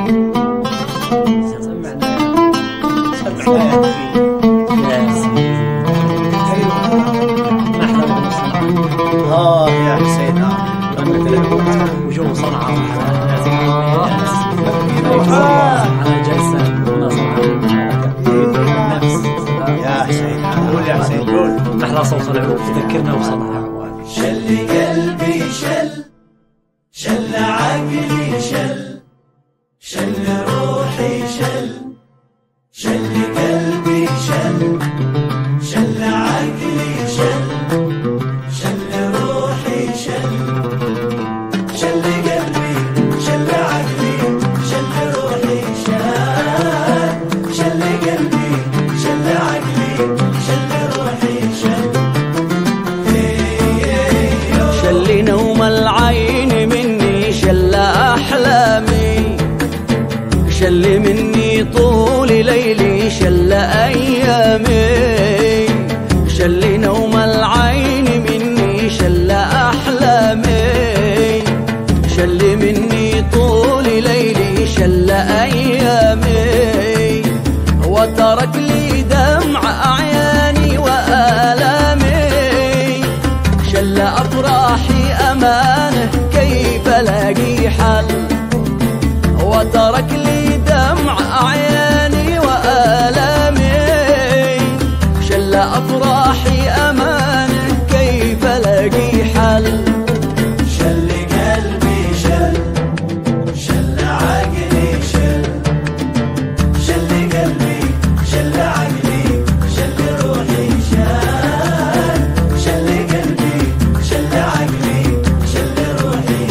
يا حسين وجو صنعاء على جلسة نفس يا حسين قول يا حسين قول محلى صوت العود تذكرنا بصنعاء. شل قلبي شل عقلي شل روحي شل قلبي شل عقلي شل روحي شل قلبي شل عقلي شل روحي شل قلبي شل عقلي شل روحي شل نوم العين مني شل أحلامي شل مني طول ليلي شل أيامي شل نوم العين مني شل أحلامي شل مني طول ليلي شل أيامي وترك لي دمع أعياني وآلامي شل أفراحي أمانه كيف ألاقي حل وترك لي دمع أعياني وآلامي شل أفراحي أمانه كيف ألاقي حل. شل قلبي شل عقلي شل قلبي شل عقلي شل روحي شل قلبي شل عقلي شل روحي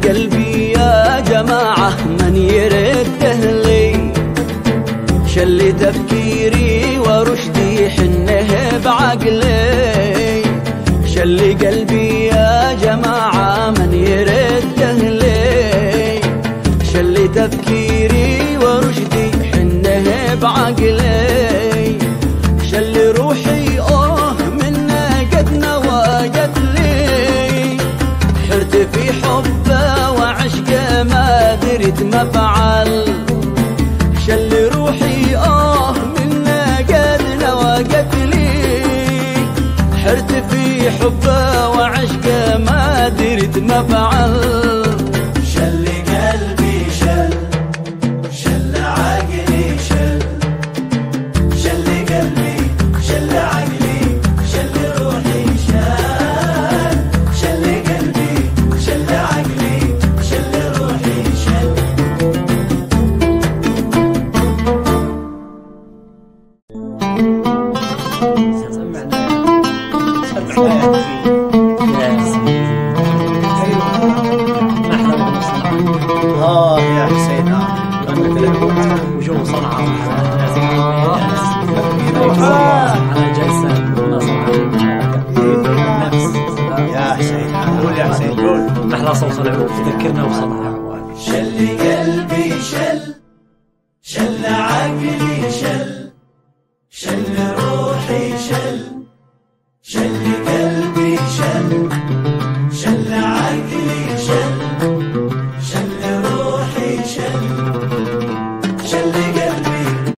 قلبي يا جماعة من يرده لي شل تفكيري ورشدي حنه بعقلي شل قلبي يا جماعة من يرده لي شل تفكيري ورشدي حنه بعقلي شل روحي منه قد نواجت لي حرت في حبه وعشقه ما درت مفعل شل روحي منه قد نواجت لي حرت في حبه وعشقه ما درت مفعل. شل قلبي شل عقلي شل قلبي شل عقلي شل روحي شل قلبي شل عقلي شل روحي يا حسين وجو صنعاء على جلسة نفس يا حسين قول يا حسين قول محلى صوت العود تذكرنا بصنعاء. شل قلبي شل عقلي شل روحي